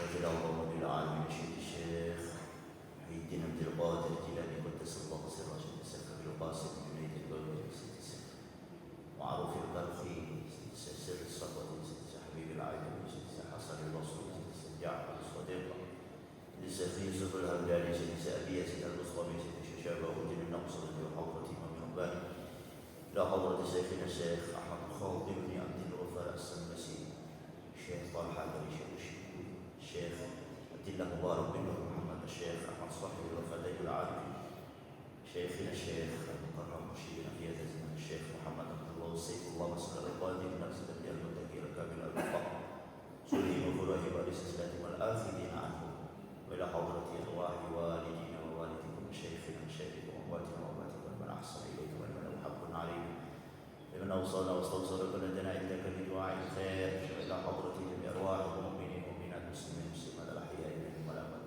حفظه الله بالعالمين الشيخ محي الدين عبد القادر الجيلاني قدس الله سره الشيخ عبد القاسم جنيد البغدادي الشيخ معروف القرخي سر الصفوي الشيخ حبيب العالمي الشيخ حسن البصري الشيخ جعفر الصديق الشيخ يوسف الهمداني الشيخ ابي يزيد البصري الشيخ شعبه الدين النقصر بحضرة امام رباني الى حضرة شيخنا الشيخ احمد خالد بن عبد الوفاء السنبسي الشيخ طلحه بن الشيخ عبد الله مبارك بن محمد الشيخ احمد صاحب الوفادي العارفي شيخنا الشيخ المكرم مرشدنا في هذا الزمان الشيخ محمد عبد الله سيف الله مسألة القادم نفس الذي المتكي كامل الوفاء سليم وفراه بارس السلام والآخذين عنه وإلى حضرة أرواح والدينا ووالدكم شيخنا الشيخ وأمواتنا وأمواتكم من أحسن إليكم ومن محب عليكم لمن أوصانا واستوصل بلدنا عندك بدعاء الخير وإلى حضرة أرواح المؤمنين والمؤمنات المسلمين المسلمات الأحياء منهم والأموات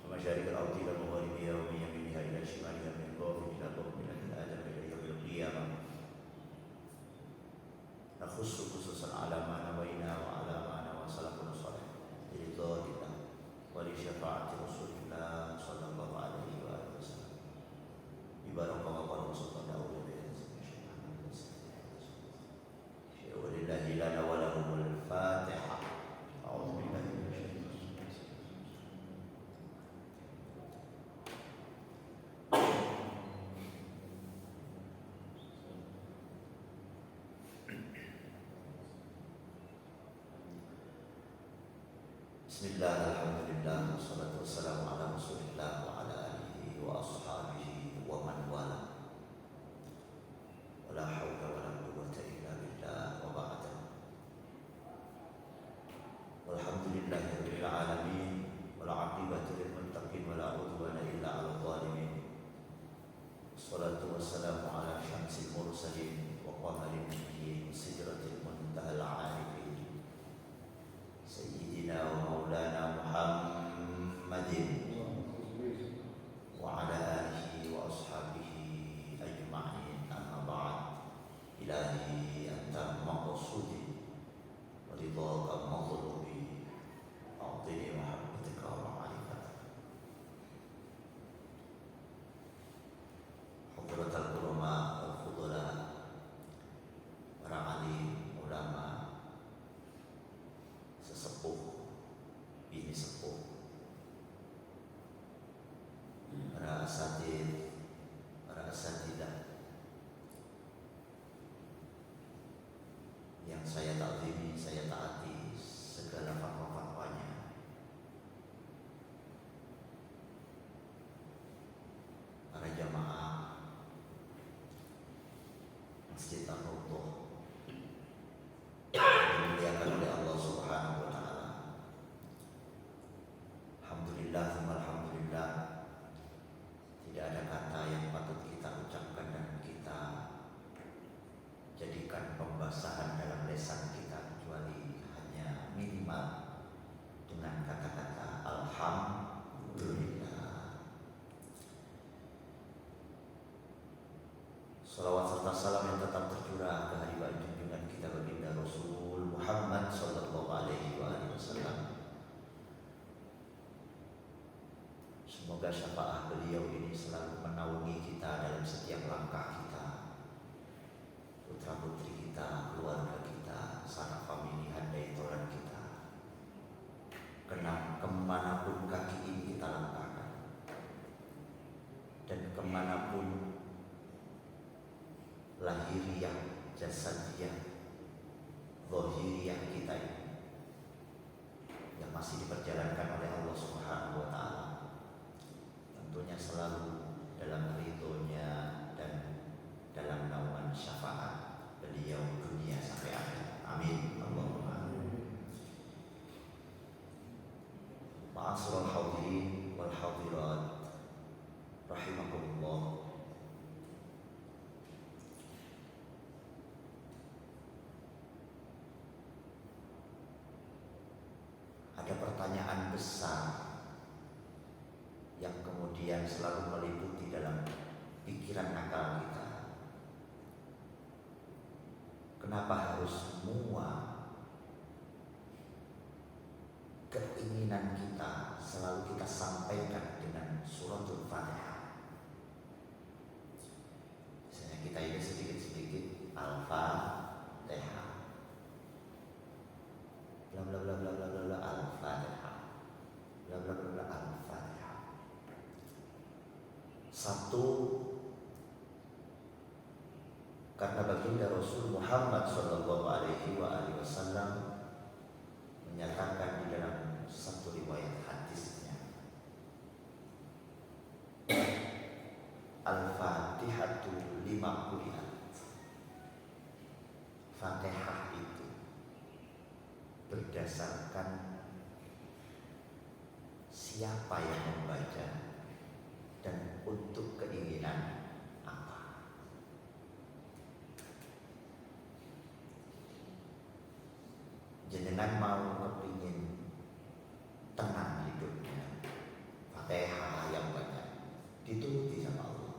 ومشارق الأرض إلى مغاربها ومن يمينها إلى شمالها من الغرب إلى غرب من آدم إلى يوم القيامة نخص خصوصا على ما نوينا وعلى ما نوى سلفنا الصالح برضا الله ولشفاعة رسول الله صلى الله عليه وآله وسلم ببارك الله وصلى الله عليه وسلم ولله لنا ولهم الفاتحة. أعوذ بالله من الشيطان الرجيم. Bismillah, alhamdulillah, wassalatu wassalamu ala rasulillah wa ala alihi wa ashabihi wa man wala wa la hawla wa la quwwata illa billah wa ba'da. Walhamdulillahi rabbil alamin wal aqibatu lil muttaqin wa la udwana illa 'alal zalimin. Wassalatu wassalamu ala syamsil mursalin wa qamaril nabiyyin sidratil muntahal 'arifin Sayyidina wa maulana Muhammadin wa ala alihi wa ashabihi ajma'in, amma ba'd. Ilahi anta maqsudi wa ridhaka maghlubi a'tini mahabbatika wa ma'rifatak. Hadratul ulama wal fudala, para alim ulama, sesepuh, bini sepuh, para asatid, para asatidah yang saya takzimi, saya taati segala fatwa-fatwanya, para jamaah Masjid An-Nubuwah dimuliakan oleh Allah Subhanahu wa taala. Alhamdulillah, alhamdulillah. Tidak ada kata yang patut kita ucapkan dan kita jadikan pembahasan dalam lisan kita kecuali hanya minimal dengan kata-kata alhamdulillah. Salawat serta salam yang tetap tercurah ke hadirat junjungan kita baginda Rasul Muhammad sallallahu alaihi wasallam. Semoga syafaat beliau ini selalu menaungi kita dalam setiap langkah kita, putra putri kita, keluarga kita, sanak famili, handai tolan kita, kemanapun kaki ini kita langkahkan, dan kemanapun lahiriah, jasadiyah, zahiriyah kita ini yang masih diperjalankan oleh Allah Subhanahu wa taala, tentunya selalu dalam ridhonya dan dalam naungan syafaat beliau dunia sampai akhir. Amin. Allahumma amin. Ma'asyiral hadirin wal hadirat rahimakumullah. Ada pertanyaan besar yang kemudian selalu meliputi dalam pikiran akal kita. Kenapa harus semua keinginan keinginan kita selalu kita sampaikan dengan suratul Fatihah. Misalnya kita ini sedikit-sedikit Al-Fatihah, bla bla bla bla bla bla Al-Fatihah, bla bla bla bla Al-Fatihah. Satu, karena baginda Rasul Muhammad Shallallahu Alaihi Wasallam menyatakan di dalam satu riwayat hadisnya, Al-Fatihatu lima kulihat. Fatihah itu berdasarkan siapa yang membaca dan untuk keinginan apa. Jenengan mau kepingin tenang hidupnya, Fatihah yang banyak dituruti sama Allah.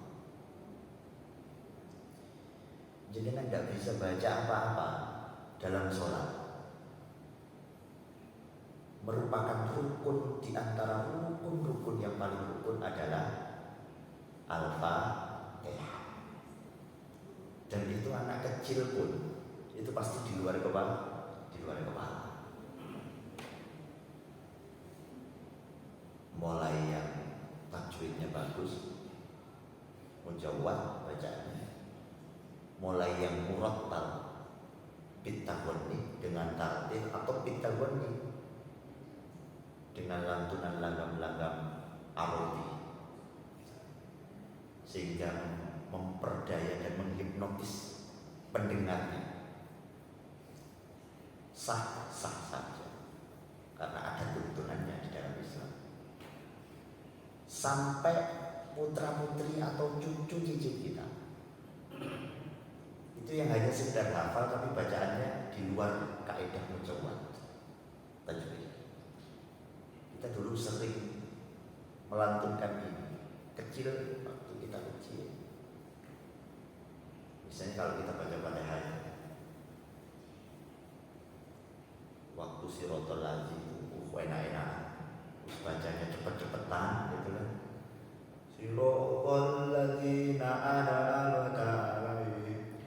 Jenengan tidak bisa baca apa-apa dalam sholat, merupakan rukun di antara rukun-rukun yang paling rukun adalah Al-Fatihah. Dan itu anak kecil pun itu pasti di luar kepala. Mulai yang tajwidnya bagus, mujawwad bacaannya, mulai yang murattal bitaghanni dengan tartil atau bitaghanni dengan lantunan langgam-langgam arodi, sehingga memperdaya dan menghipnotis pendengarnya. Sah-sah saja karena ada tuntunannya di dalam Islam. Sampai putra-putri atau cucu cicit kita itu yang hanya sekedar hafal tapi bacaannya di luar kaidah mujawwad tajwid. Kita dulu sering melantunkan ini kecil, waktu kita kecil. Misalnya kalau kita baca Fatihah, waktu Siratal Ladzina itu enak-enak, bacanya cepet-cepetan gitu kan. Siratal Ladzina an'amta alaihim,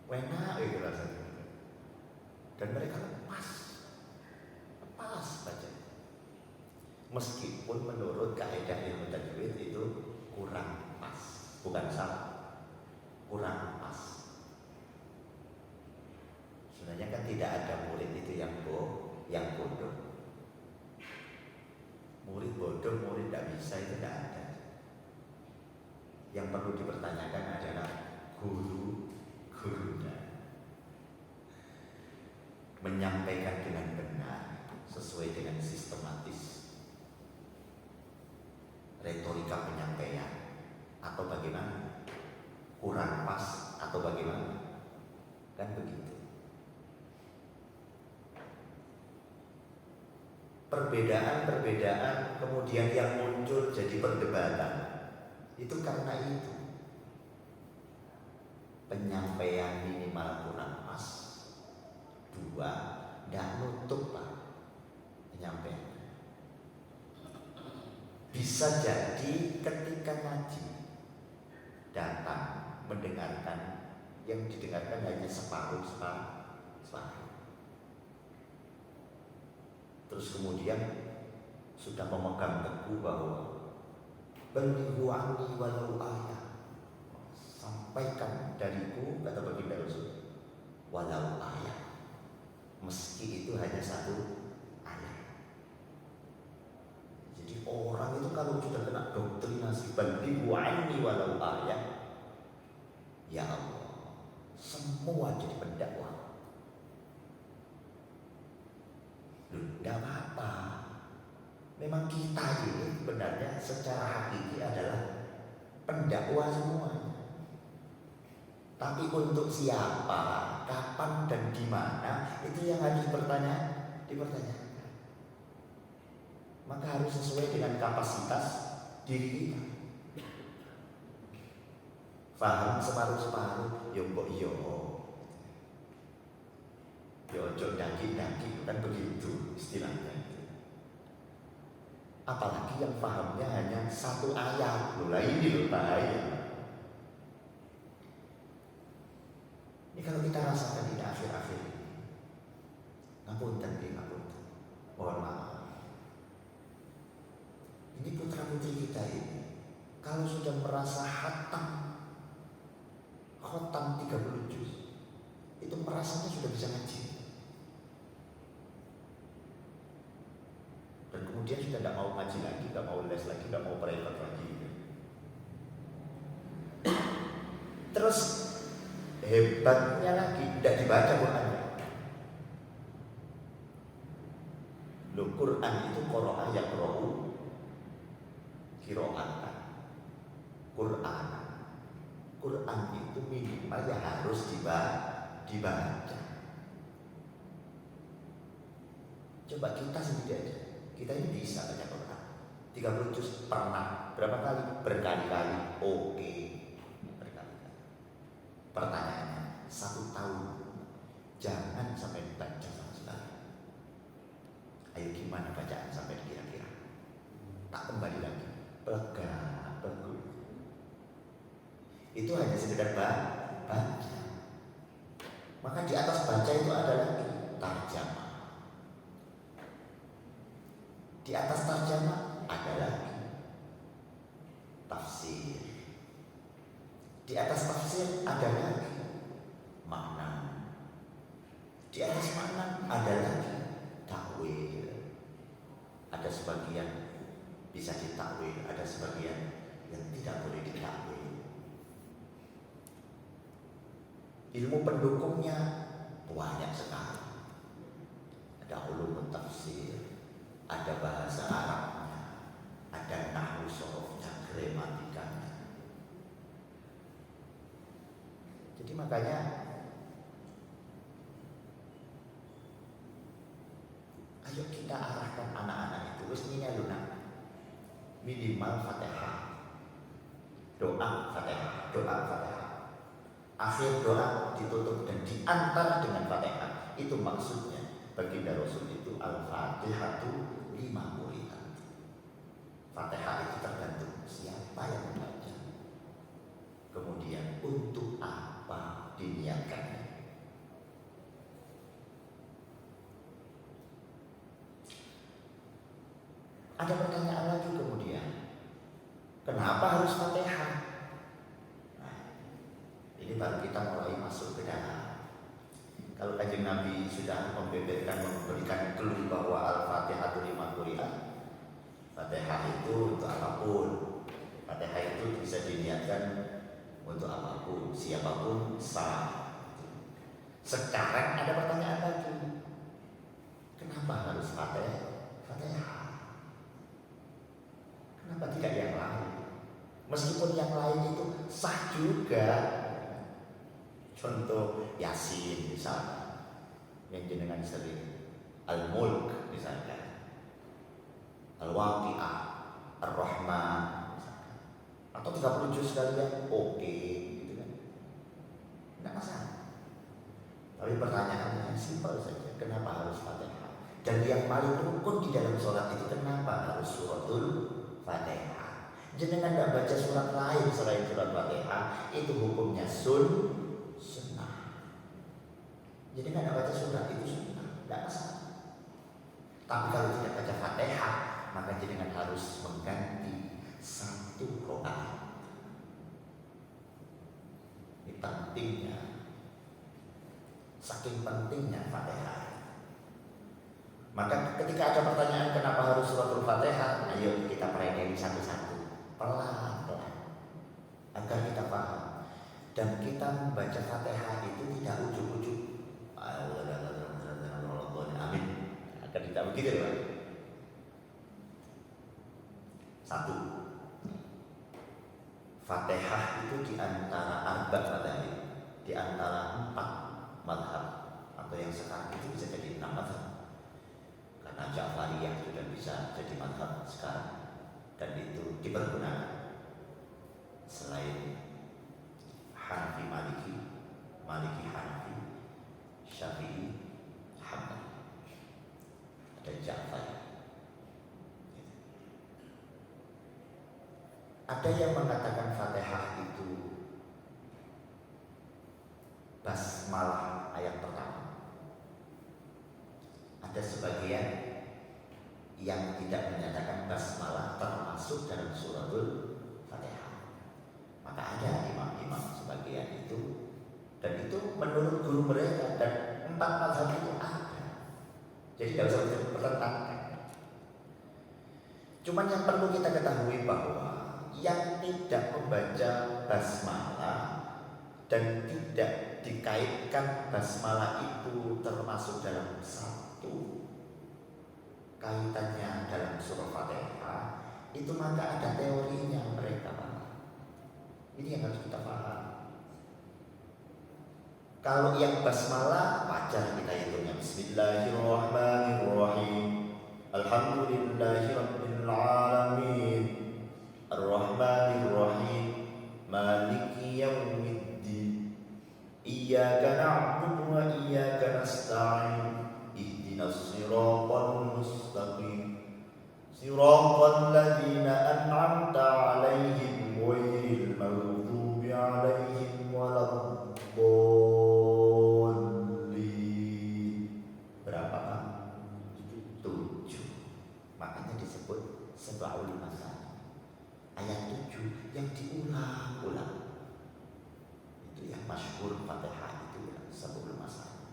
enak itu rasanya. Dan mereka lepas baca. Meskipun menurut kaidah ilmu tajwid itu kurang pas, bukan salah, kurang pas. Sebenarnya kan tidak ada murid itu yang bodoh. Murid bodoh, murid tidak bisa itu tidak ada. Yang perlu dipertanyakan adalah gurunya menyampaikan dengan benar sesuai dengan sistematis retorika penyampaian atau bagaimana, kurang pas atau bagaimana, kan begitu. Perbedaan kemudian yang muncul jadi perdebatan itu karena itu penyampaian minimal kurang pas. Dua, tidak nutup Pak penyampaian. Bisa jadi ketika ngaji datang mendengarkan, yang didengarkan hanya separuh. Terus kemudian sudah memegang teguh bahwa balighu anni walau ayat, sampaikan dariku, kata baginda Rasul, walau ayat, meski itu hanya satu ayat. Jadi orang itu kalau sudah kena doktrinasi balighu anni walau ayat, ya Allah, semua jadi pendakwah. Tidak apa-apa. Memang kita ini sebenarnya secara hakiki adalah pendakwah semuanya. Tapi untuk siapa, kapan dan di mana itu yang harus dipertanyakan. Maka harus sesuai dengan kapasitas diri kita. Faham separuh-separuh, yo mbok yo. Yo ojo daging-daging, kan begitu istilahnya. Apalagi yang pahamnya hanya satu ayat. Loh, ini loh bahaya. Ini kalau kita rasakan di akhir-akhir ini, ngapunten. Mohon maaf. Ini putra-putri kita ini, kalau sudah merasa khotam 30 juz, itu merasanya sudah bisa ngaji. Dan kemudian sudah tidak mau ngaji lagi, tidak mau les lagi, tidak mau private lagi. Terus hebatnya lagi, tidak dibaca Qurannya. Loh, Quran itu qira'a yaqra'u qira'atan. Quran itu minimal ya harus dibaca. Coba kita sendiri aja. Kita ini bisa baca Quran 30 juz pernah. Berapa kali? Berkali-kali. Oke. Berkali-kali. Pertanyaannya, 1 tahun jangan sampai baca sama sekali. Ayo gimana bacaan sampai kira-kira? Tak kembali lagi. Bagus. Itu hanya sekedar baca. Maka di atas baca itu ada lagi tarjamah. Di atas tarjamah ada lagi tafsir. Di atas tafsir ada lagi makna. Di atas makna ada lagi takwil. Ada sebagian bisa ditakwil, ada sebagian yang tidak boleh ditakwil. Ilmu pendukungnya banyak sekali. Ada ulum tafsir, ada bahasa Arabnya, ada nahwu sorofnya, gramatikanya. Jadi makanya ayo kita arahkan anak-anak itu mestinya lunak. Minimal Fatihah, doa Fatihah. Akhir doa ditutup dan diantar dengan Fatihah. Itu maksudnya baginda Rasul itu Al-Fatihatu 5 murid. Fatihah itu tergantung siapa yang membaca. Kemudian untuk apa diniatkannya. Ada pertanyaan lagi kemudian, kenapa harus Fatihah? Ini baru kita mulai masuk ke dalam. Kalau Kanjeng Nabi sudah membeberkan, memberikan clue bahwa Al-Fatihah itu 5 qira'ah. Fatihah itu untuk apapun. Fatihah itu bisa diniatkan untuk apapun, siapapun sah. Sekarang ada pertanyaan lagi. Kenapa harus Fatihah? Kenapa tidak yang lain? Meskipun yang lain itu sah juga. Contoh Yasin misalnya, yang jenengan sering, Al-Mulk misalnya, Al-Waqi'ah, Ar-Rahman misalnya. Atau 30 juz sekalian, oke, gitu kan. Tidak masalah. Tapi pertanyaannya simpel saja, kenapa harus Fatihah? Dan yang paling rukun di dalam sholat itu kenapa harus suratul Fatihah? Jenengan tidak baca surat lain selain surat Fatihah, itu hukumnya sunnah. Jadi tidak baca surat itu sunnah, tidak masalah. Tapi kalau tidak baca Fatihah, maka jenengan harus mengganti 1 rakaat. Ini pentingnya, saking pentingnya Fatihah. Maka ketika ada pertanyaan kenapa harus suratul Fatihah, ayo kita pelajari satu-satu, pelan-pelan, agar kita paham. Dan kita membaca Fatihah itu tidak ujuk-ujuk. Amin. Akan tidak begitu ya. 1. Fatihah itu di antara arba' madhab, di antara 4 madhab, atau yang sekarang itu bisa jadi 6 madhab. Karena Ja'fariyah sudah bisa jadi madhab sekarang, dan itu dipergunakan selain Hanafi, Maliki Hanafi, Syafi'i, Hambali, ada Ja'fari. Ada yang mengatakan Fatihah itu basmalah ayat pertama. Ada sebagian yang tidak menyatakan basmalah termasuk dalam suratul Fatihah. Maka ada imam-imam sebagian itu, dan itu menurut guru mereka, dan 4 mazhab itu ada. Jadi tidak usah dipertentangkan. Cuman yang perlu kita ketahui bahwa yang tidak membaca basmalah dan tidak dikaitkan basmalah itu termasuk dalam satu kaitannya dalam surah Fatihah, itu maka ada teorinya mereka. Ini yang harus kita paham. Kalau yang basmalah wajar kita hitungnya Bismillahirrahmanirrahim, Alhamdulillahirabbil alamin, Ar-Rahmanir-Rahim, Maliki yaumiddin, Iyyaka na'budu wa iyyaka nasta'in, Ihdinas siratal mustaqim, siratal ladzina an'amta 'alaihim ghairil maghdubi 'alaihim waladdallin. Berapa Pak? 7. Makanya disebut Sab'ul Masani. Ayat 7 yang diulang-ulang. Itu yang masyhur Fatihah itu ya, Sab'ul Masani.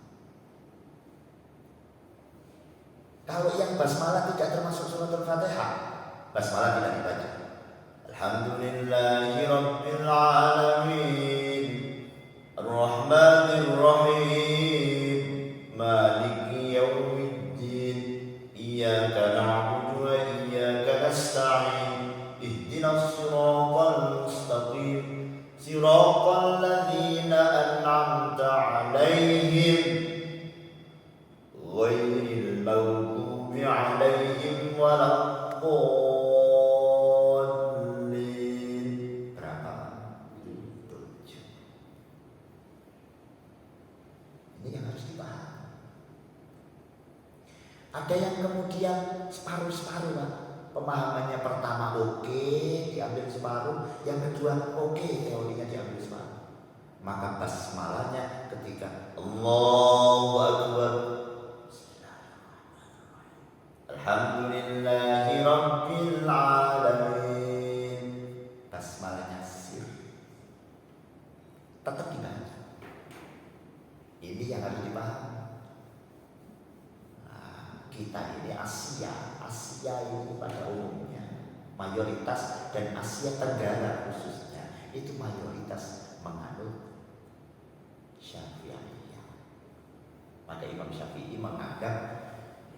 Kalau yang basmalah tidak termasuk suratul Fatihah, basmalah tidak dibaca. Alhamdulillahirabbil alamin, Ar-Rahmanir-Rahim, Maliki yaumiddin, Iyyaka na'budu wa iyyaka nasta'in, Ihdinas siratal mustaqim, siratal ladzina an'amta 'alaihim ghairil maghdubi 'alaihim waladdallin. Berapa? 7. Ini yang harus dipahami. Ada yang kemudian separuh-separuh Pak. Pemahamannya pertama oke, diambil separuh, yang kedua oke, teorinya diambil separuh. Maka basmalahnya ketika Allahu Akbar, Alhamdulillahirabbil alamin, basmalahnya sir, tetap dibaca. Ini yang harus dipahami. Kita ini Asia ini pada umumnya mayoritas, dan Asia Tenggara khususnya itu mayoritas menganut Syafi'iyah. Maka Imam Syafi'i menganggap,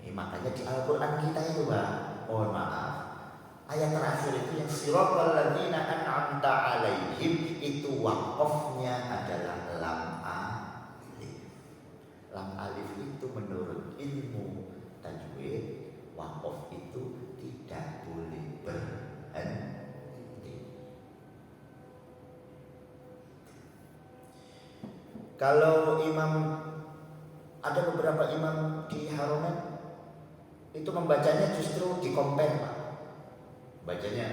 makanya di Al-Quran kita itu Pak, mohon maaf, ayat terakhir itu yang siratal ladzina an'amta 'alaihim, itu waqafnya adalah lam alif. Lam alif itu menurut ilmu tajwid, waqaf itu tidak boleh berhenti. Kalau ada beberapa imam di Haramain itu membacanya justru dikompare Pak. Bacanya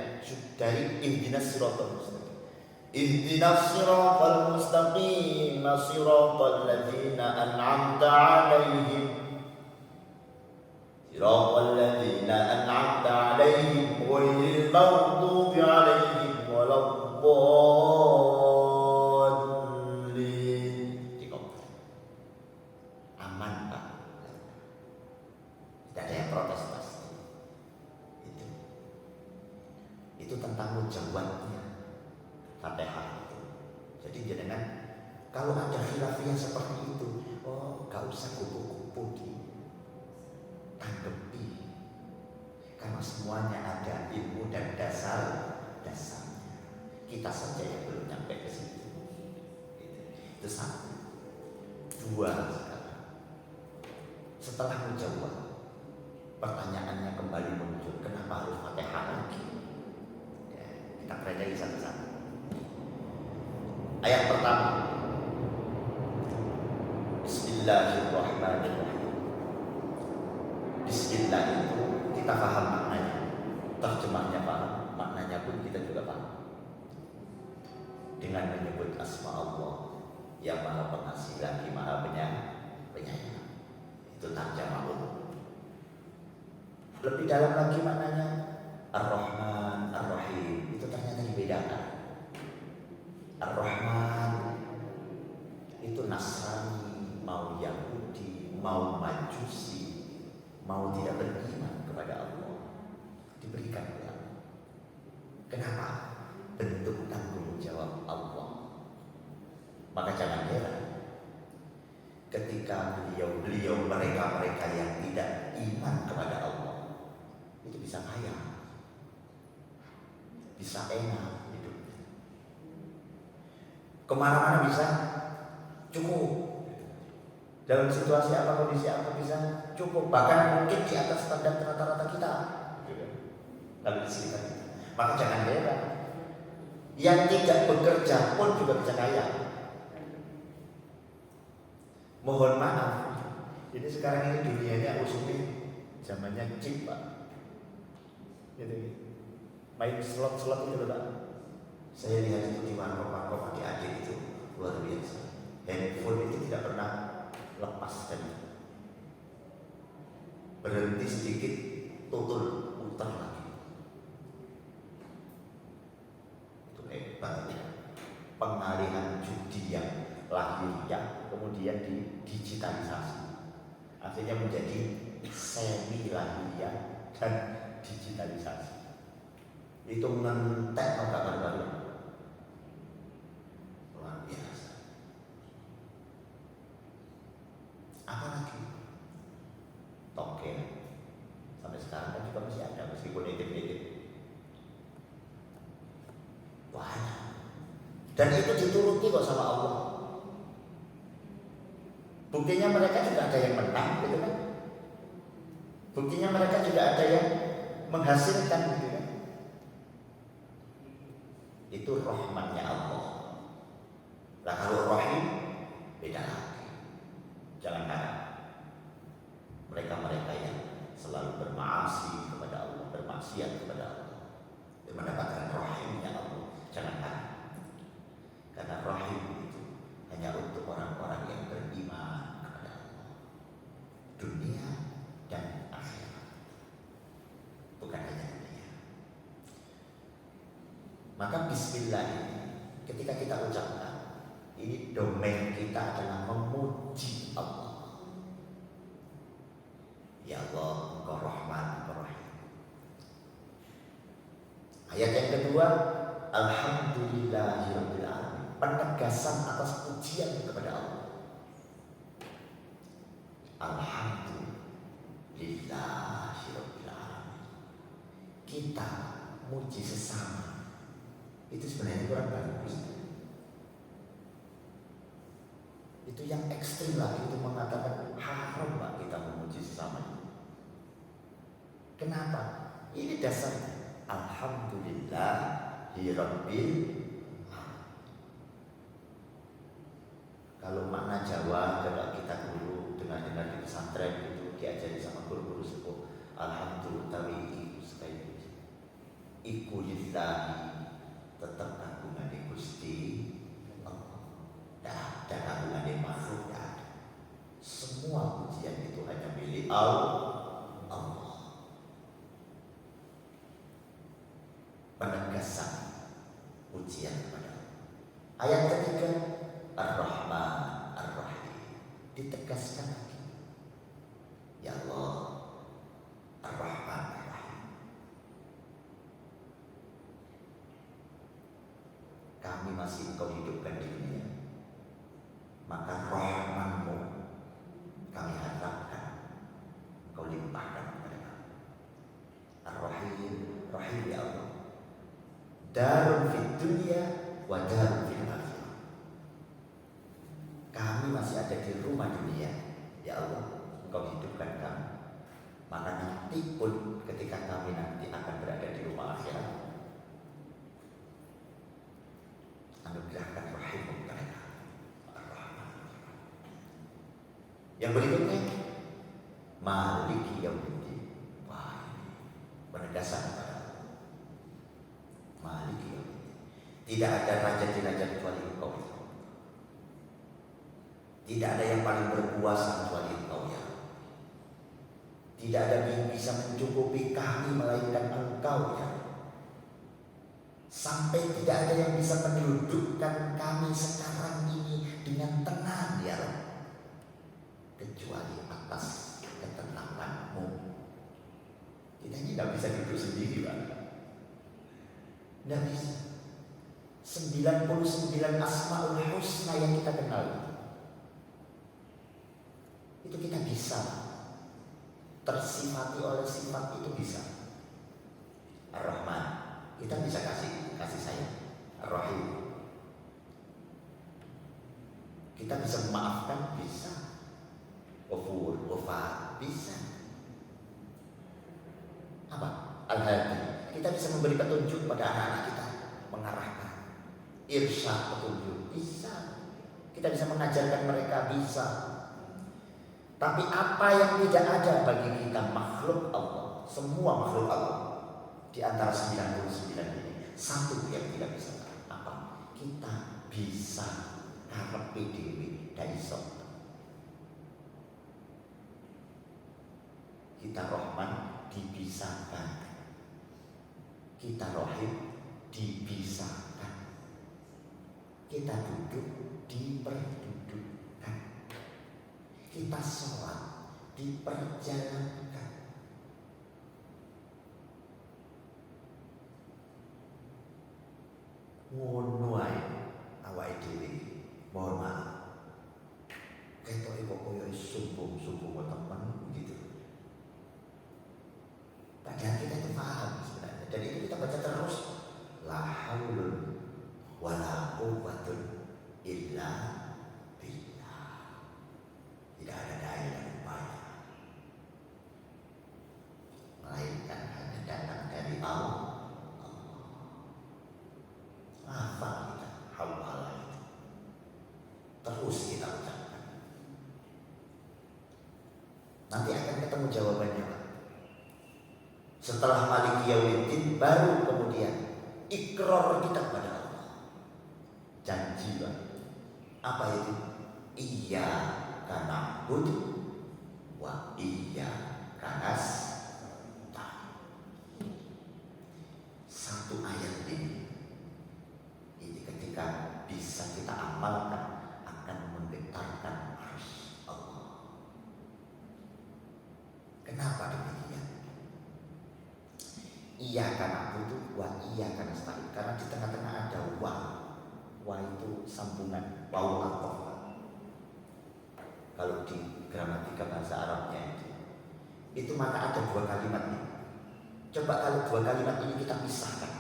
dari ihdinas siratal mustaqim, ihdinas siratal mustaqim, siratal ladzina an'amta 'alaihim, siratal ladzina an'amta 'alaihim ghairil maghdubi 'alaihim waladdallin. Dikompare. Aman Pak. Tidak ada yang protes pasti. Itu tentang mujawwadnya Fatihah itu. Jadi jangan kalau ada khilafiyah seperti itu, gak usah kupu-kupu ditanggapi, karena semuanya ada ilmu dan dasarnya. Kita saja yang belum nyampe ke situ. Itu 1. 2 sekarang. Setelah mujawwad, pertanyaannya kembali muncul, kenapa harus Fatihah lagi? Ya, kita pelajari satu-satu. Ayat pertama, Bismillahirrahmanirrahim. Bismillah itu kita paham maknanya, terjemahnya paham, maknanya pun kita juga paham. Dengan menyebut asma Allah yang maha pengasih lagi maha penyayang. Itu tarjamah umum. Lebih dalam lagi maknanya Ar-Rahman, Ar-Rahim. Itu ternyata dibedakan. Ar-Rahman itu Nasrani, mau Yahudi, mau Majusi, mau tidak beriman kepada Allah, diberikan oleh Allah. Kenapa? Bentuk tanggung jawab Allah. Maka jangan heran ketika beliau mereka yang tidak iman kepada Allah itu bisa kaya, bisa enak hidupnya, kemana-mana bisa cukup, dalam situasi apa, kondisi apa bisa cukup, bahkan mungkin di atas standar rata-rata kita kalau di sekitar kita. Maka jangan heran yang tidak bekerja pun juga bisa kaya. Mohon maaf, ini sekarang ini dunianya usulnya zamannya chip, Pak. Gitu. Main slot-slot itu, Pak. Saya lihat itu di warkop-warkop adik-adik itu luar biasa. Handphone itu tidak pernah lepas dari itu. Berhenti sedikit, tutul, putar lagi. Itu hebat ya. Pengalihan judi yang lahiriah kemudian digitalisasi, akhirnya menjadi semi lahiriah dan digitalisasi. Itu mengentek kabar baru luar biasa. Apa lagi? Token sampai sekarang kan juga masih ada meskipun native. Banyak. Dan itu dituruti kok sama Allah. Buktinya mereka juga ada yang menang, gitu kan? Buktinya mereka juga ada yang menghasilkan, gitu kan? Itu rahmatnya Allah. Nah kalau rahim beda lagi. Jangan harap mereka yang selalu bermaasi kepada Allah, bermaksiat kepada Allah, yang mendapatkan rahimnya Allah. Jangan harap. Karena rahim itu hanya untuk orang-orang yang beriman kepada Allah, dunia dan akhirat, bukan hanya dunia. Maka bismillah ini ketika kita ucapkan, ini domain kita adalah memuji Allah. Ya Allah, Engkau Rahman, Engkau Rahim. Ayat yang kedua, Alhamdulillahirabbil alamin. Penegasan atas pujian kepada Allah. Alhamdulillahirabbil alamin. Kita muji sesama itu sebenarnya kurang bagus. Itu yang ekstrim lagi, itu mengatakan haram Pak kita memuji sesama. Kenapa? Ini dasarnya Alhamdulillahirabbil. Kalau makna Jawa, kalau kita dulu dengar-dengar di pesantren itu diajari sama guru-guru sepuh, alhamdulillah iku sekali iku lillahi, tetap kagungan Gusti Allah. Dan kagungan makhluk tidak ada. Semua pujian itu hanya milik Allah. Penegasan pujian kepada Allah. Ayat ketiga, Ar-Rahman, Ar-Rahim, ditegaskan lagi. Ya Allah, Ar-Rahman, Ar-Rahim. Kami masih Engkau hidupkan di dunia, maka Rahman-Mu kami harapkan Engkau limpahkan kepada kami. Ar-Rahim, Rahim ya Allah. Darun fid dunya wa darun fil akhirah. Kami masih ada di rumah dunia, ya Allah, Engkau hidupkan kami. Maka nanti pun ketika kami nanti akan berada di rumah akhirat, anugerahkan rahim kepada kami. Yang berikutnya, Maliki Yaumiddin. Wah, ini penegasan kepada Allah. Tidak ada raja di raja kecuali Engkau. Tidak ada yang paling berkuasa kecuali Engkau ya. Tidak ada yang bisa mencukupi kami melainkan Engkau ya. Sampai tidak ada yang bisa mendudukkan kami sekarang ini dengan tenang ya Rabb, kecuali atas ketenangan-Mu. Kita ini tidak bisa duduk sendiri Pak. Tidak bisa. 99 Asmaul Husna yang kita kenal itu kita bisa tersifati oleh sifat itu bisa. Ar-Rahman, kita bisa kasih sayang. Ar-Rahim, kita bisa memaafkan, bisa. Ghafur, Ghafar, bisa. Apa? Al-Hadi, kita bisa memberi petunjuk pada anak-anak kita, mengarahkan. Irsyad, petunjuk, bisa. Kita bisa mengajarkan mereka, bisa. Tapi apa yang tidak ada bagi kita makhluk Allah, semua makhluk Allah, di antara 99 ini, satu yang tidak bisa. Apa? Kita bisa karepe dhewe dari iso. Kita Rahman dipisahkan, kita Rahim dipisahkan, kita duduk diperdudukkan, kita sholat diperjalankan. Ngono ae awake dhewe. Mohon maaf. Ketoke kok koyo sumpung-sumpung teman gitu. Padahal kita itu paham sebenarnya. Dan itu kita baca terus. La haulun wala quwwatun illa billah. Tidak ada daya dan upaya melainkan hanya datang dari Allah. Apa kita hawala itu terus kita ucapkan. Nanti akan ketemu jawabannya Pak. Setelah Maliki Yaumiddin baru kemudian ikrar kita kepada Allah. Janji Pak. Apa itu? Iyyaka na'budu wa iyyaka nasta'in. Satu ayat ini ketika bisa kita amalkan akan menggetarkan arsy Allah. Kenapa demikian? Iyyaka na'budu wa iyyaka nasta'in. Karena di tengah-tengah ada wa. Wa itu sambungan wawu athof. Kalau di gramatika bahasa Arabnya itu maka ada dua kalimat ini. Coba kalau dua kalimat ini kita pisahkan.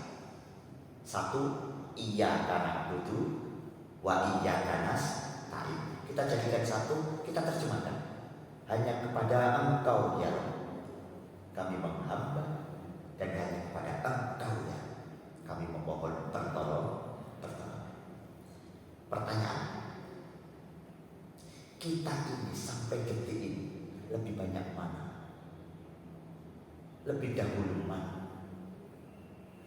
Satu, iyyaka na'budu wa iyyaka nasta'in. Kita jadikan satu, kita terjemahkan. Hanya kepada Engkau ya kami menghamba, dan hanya kepada Engkau ya kami memohon pertolongan. Pertanyaan, kita ini sampai detik ini lebih banyak mana? Lebih dahulu mana?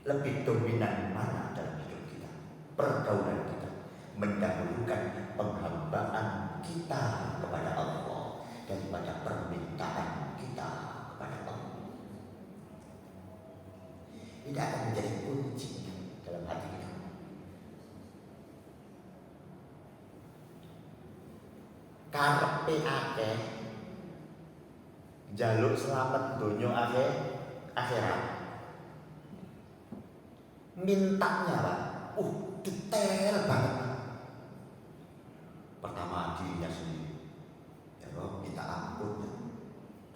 Lebih dominan mana dalam hidup kita? Pergaulan kita mendahulukan penghambaan kita kepada Allah daripada permintaan kita kepada Allah. Ini akan menjadi kunci dalam hati kita. Karepe akeh, jaluk selamat donya akhirat. Mintanya Pak, detail banget. Pertama dirinya sendiri, ya Rob minta ampun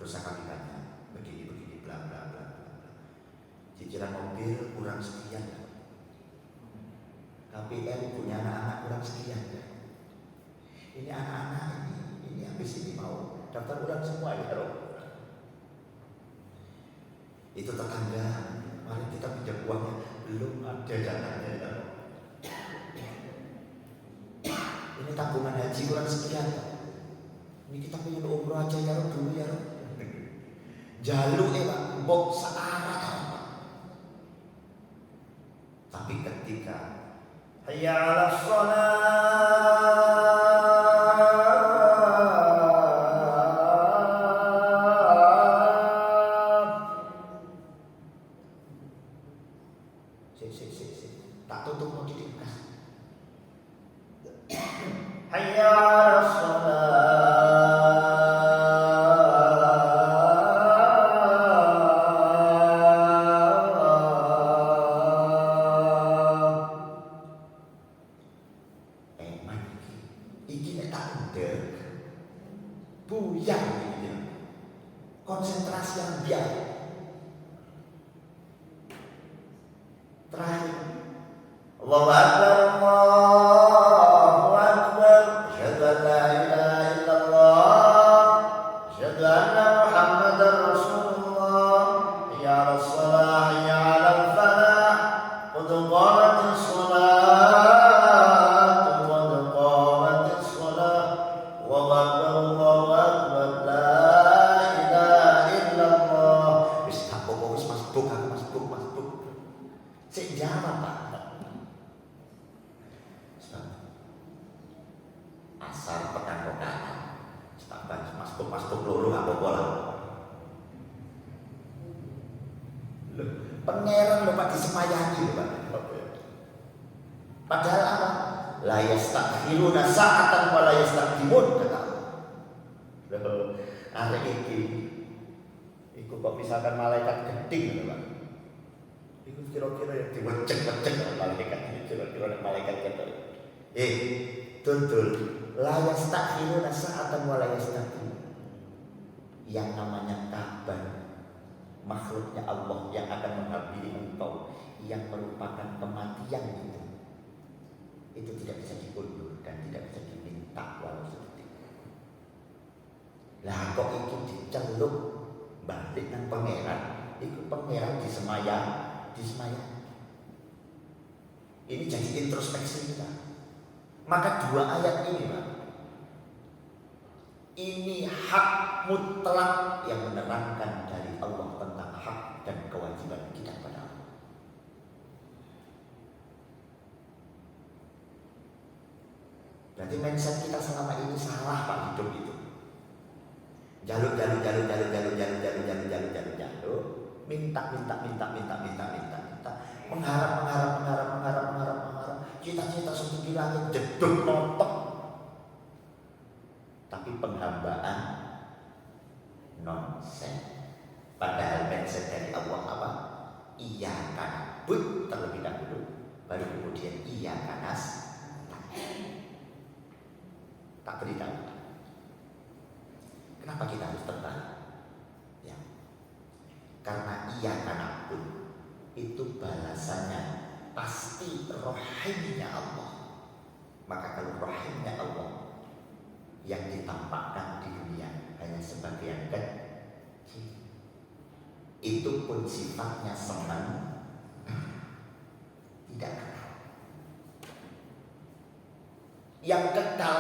dosa kami banyak, begini bla bla bla. Cicilan mobil kurang sekian, KPR punya anak-anak kurang sekian. Ini anak-anak ini habis ini mau daftar ulang semua ya Rob. Itu tetangga, mari kita pinjam uangnya, belum ada jalannya ya Rob. Ini tabungan haji kurang sekian. Ini kita pengen umroh aja ya Rob dulu ya Rob. Jaluk Pak, mbok searah Pak. Tapi ketika hayya 'alas shalah. Tak tutup mau dibuka. Hayya 'alas shalah. Iki nek tak ndek. Buyang iki. Konsentrasi yang biasa. Terakhir. Allahu Akbar, Allahu Akbar. Asyhadu an la ilaha illallah. Asyhadu anna Muhammadar Rasulullah. Ya Rasulullah, ya 'alal falah. Qad qamatis shalah. Sejama Pak. Asal petang rokaat. Setabang masuk loro apa-apa lah. Pangeran lho Pak disemayani lho Pak. Padahal apa? La yastakhiruna sa'atan wa la yastaqdimun kata. Lho, arek iki iku kok misalkan malaikat geding lho Pak. Iku kira-kira yang diwecek-wecek malaikat, kira-kira malaikat kata. Betul. La yastakhiruna sa'atan wa la yastaqdimun. Yang namanya kabar makhluknya Allah yang akan menghampiri engkau, yang merupakan kematian itu tidak bisa diundur dan tidak bisa diminta walau sedetik. Lah kok itu diceluk balik nang pangeran, itu pangeran disemayang. Ini jadi introspeksi kita. Maka dua ayat ini Pak, ini hak mutlak yang menerangkan dari Allah tentang hak dan kewajiban kita pada Allah. Berarti mindset kita selama ini salah Pak, hidup itu. Jaluk, minta, mengharap, cita-cita setinggi langit, jeduk nontok. Tapi penghambaan nonsen. Padahal mindset dari Allah apa? Iya kan but terlebih dahulu, baru kemudian iya kanas tak beritahu. Kenapa kita harus terbang? Ya, karena iya karena pun itu balasannya pasti rahimnya Allah. Maka kalau rahimnya Allah yang ditampakkan di dunia hanya sebagian kecil, itu pun sifatnya senang, tidak kekal. Yang kekal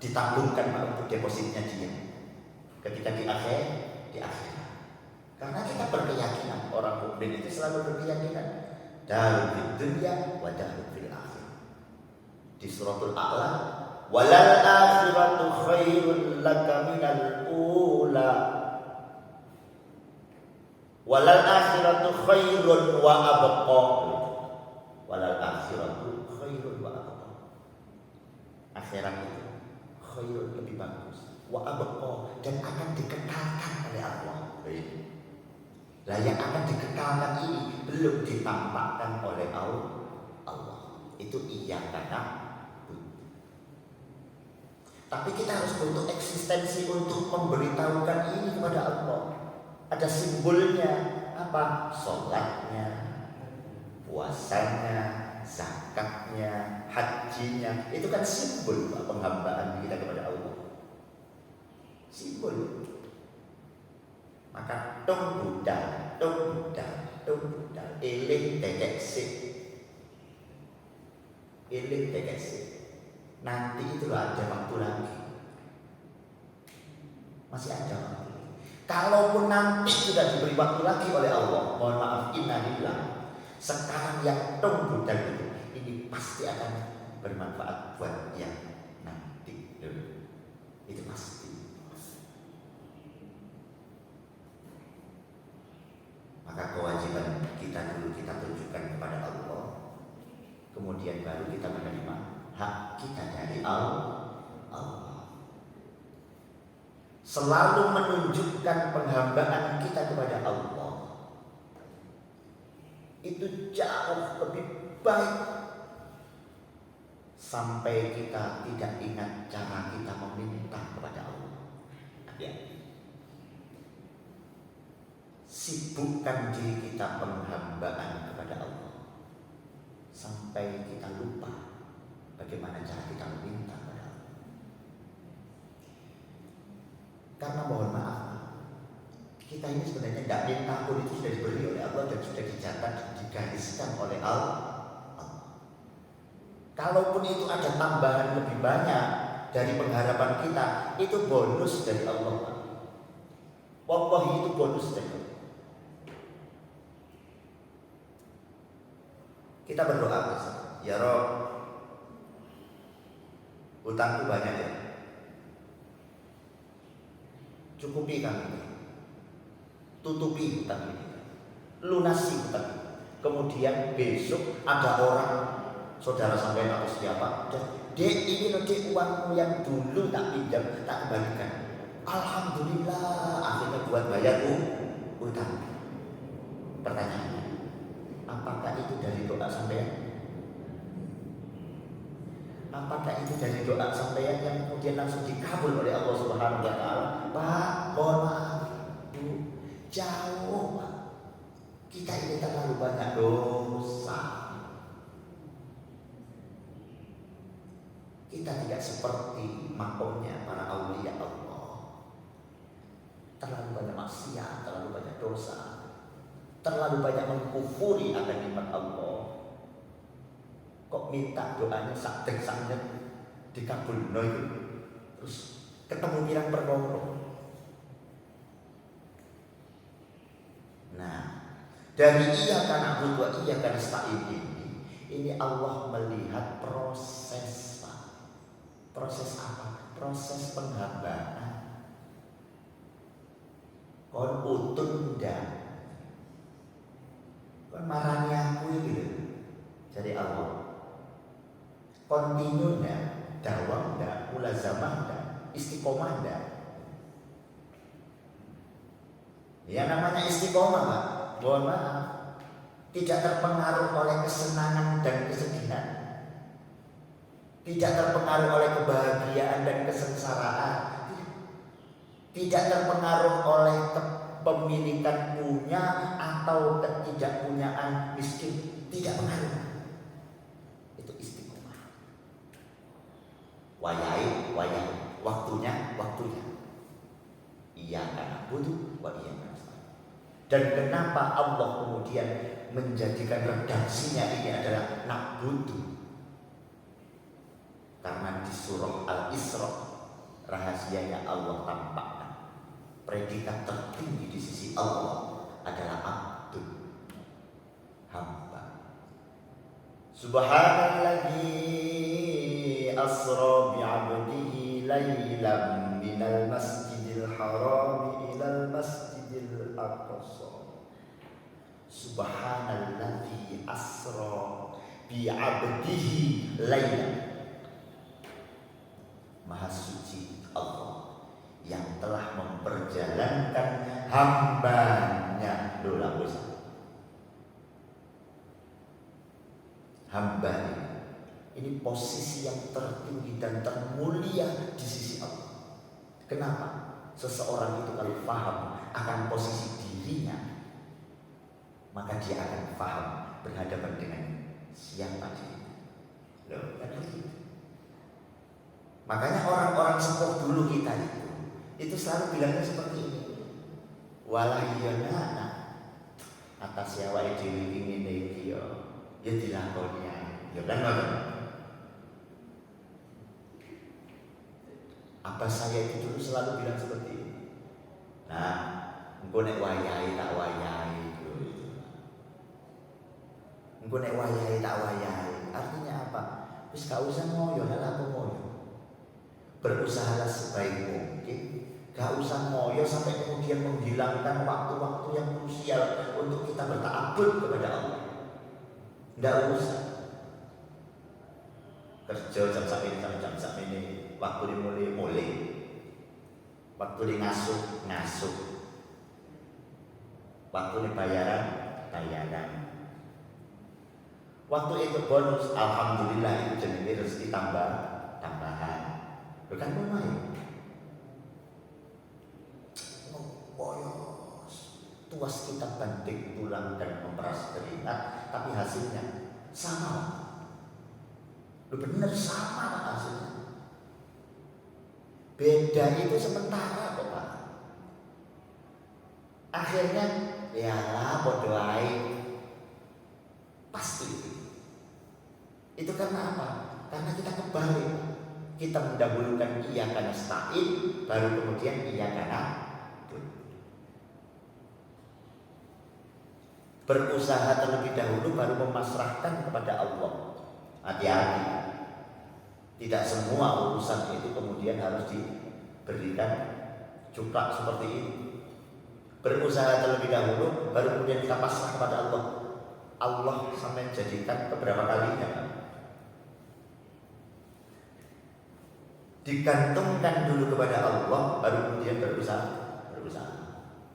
ditanggungan untuk depositnya dia ketika di akhirat. Karena kita berkeyakinan, orang mukmin itu selalu berkeyakinan darul fid dunya wa darul fil akhirah. Di suratul A'la, walal akhiratu khairul laka minal ula. Walal akhiratu khairun wa abqa. Walal akhiratu khairun wa abqa. Akhirat itu khairun, lebih bagus, wa abqa, dan akan dikekalkan oleh Allah. Lah yang akan dikekalkan ini belum ditampakkan oleh Allah. Itu iya karena tapi kita harus butuh eksistensi untuk memberitahukan ini kepada Allah. Ada simbolnya apa? Sholatnya, puasanya, zakatnya, hajinya. Itu kan simbol penghambaan kita kepada Allah. Simbol. Maka tung budal, eling tekesi. Nanti itu ada waktu lagi. Masih ada waktu. Kalaupun nanti sudah diberi waktu lagi oleh Allah, mohon maaf, innalillah. Sekarang yang tung budal ini pasti akan bermanfaat buat yang nanti. Itu pasti. Maka kewajiban kita dulu kita tunjukkan kepada Allah, kemudian baru kita menerima hak kita dari Allah. Selalu menunjukkan penghambaan kita kepada Allah itu jauh lebih baik, sampai kita tidak ingat cara kita meminta kepada Allah. Ya. Sibukkan diri kita penghambaan kepada Allah sampai kita lupa bagaimana cara kita meminta kepada Allah. Karena mohon maaf, kita ini sebenarnya tidak minta pun itu sudah diberi oleh Allah dan sudah dicatat, digariskan oleh Allah. Kalaupun itu ada tambahan lebih banyak dari pengharapan kita, itu bonus dari Allah. Wallahi itu bonus dari Allah. Kita berdoa, ya Rob, hutangku banyak ya, cukupi kami, tutupi hutang ini, lunasi hutang ini. Kemudian besok ada orang, saudara sampai atau siapa, Dek ini loh dek, uangmu yang dulu tak pinjam, tak kembalikan. Alhamdulillah, akhirnya buat bayar hutang. Pertanyaannya, apakah itu dari doa sampean? Apakah itu dari doa sampean yang kemudian langsung dikabul oleh Allah Subhanahu wa taala? Pak, mohon maaf, Bu, jauh Pak. Kita ini terlalu banyak dosa. Kita tidak seperti makomnya para aulia Allah. Terlalu banyak maksiat, terlalu banyak dosa, terlalu banyak mengkufuri akan nikmat Allah. Kok minta doanya sak-sak dikabul itu, terus ketemu pirang perkara. Nah, dari iyyaka na'budu wa iyyaka nasta'in ini Allah melihat proses. Proses apa? Proses penghambaan. Kon utun ndak, kon marani aku iki lho. Jadi Allah kontinu ndak, dawam ndak, mulazamah ndak, istiqomah ndak. Ya namanya istiqomah Pak, mohon maaf, tidak terpengaruh oleh kesenangan dan kesedihan, tidak terpengaruh oleh kebahagiaan dan kesengsaraan, tidak terpengaruh oleh kepemilikan punya atau ketidakpunyaan miskin, tidak pengaruh. Itu istiqomah. Wayai, waktunya. Iyyaka na'budu wa iyyaka nasta'in. Dan kenapa Allah kemudian menjadikan redaksinya ini adalah na'budu? Karena di surah Al-Isra rahasianya Allah tampakkan. Predikat tertinggi di sisi Allah adalah abdun, hamba. Subhanalladzi asra bi'abdihi laylan minal masjidil haram ilal masjidil aqsa. Subhanalladzi asra bi'abdihi laylan. Maha suci Allah yang telah memperjalankan hambanya. Hamba ini posisi yang tertinggi dan termulia di sisi Allah. Kenapa? Seseorang itu kalau paham akan posisi dirinya, maka dia akan paham berhadapan dengan siapa dirinya. Loh, kan begitu. Makanya orang-orang sepuh dulu kita itu selalu bilangnya seperti ini. Walayyana atas yawa dewi ngene iki ya dilakoni ae. Ya kan ngoten. Apa saya itu dulu selalu bilang seperti ini. Nah, engko nek wayahe tak wayahe. Engko nek wayahe tak wayahe. Wis gak usah ngoyo, lah apa ngoyo. Berusahalah sebaik mungkin, gak usah ngoyo sampai kemudian menghilangkan waktu-waktu yang krusial untuk kita berta'abbud kepada Allah. Nggak usah. Kerja jam sak ini sampai jam sak ini, waktu dimulai, waktu di ngasuh, waktu di bayaran. Waktu itu bonus, alhamdulillah itu jenenge rezeki tambahan. Bukan lumayan. Tuas kita banting tulang dan memeras keringat, tapi hasilnya sama. Lu bener sama hasilnya. Beda itu sementara kok Pak. Akhirnya ya bodoh aja. Pasti itu karena apa? Karena kita kebalik. Kita mendahulukan iyyaka nasta'in, baru kemudian iyyaka na'budu. Berusaha terlebih dahulu baru memasrahkan kepada Allah. Hati-hati. Tidak semua urusan itu kemudian harus diberikan cuplak seperti ini. Berusaha terlebih dahulu baru kemudian kita pasrah kepada Allah. Allah sampai jadikan beberapa kalinya. Digantungkan dulu kepada Allah, baru kemudian berusaha.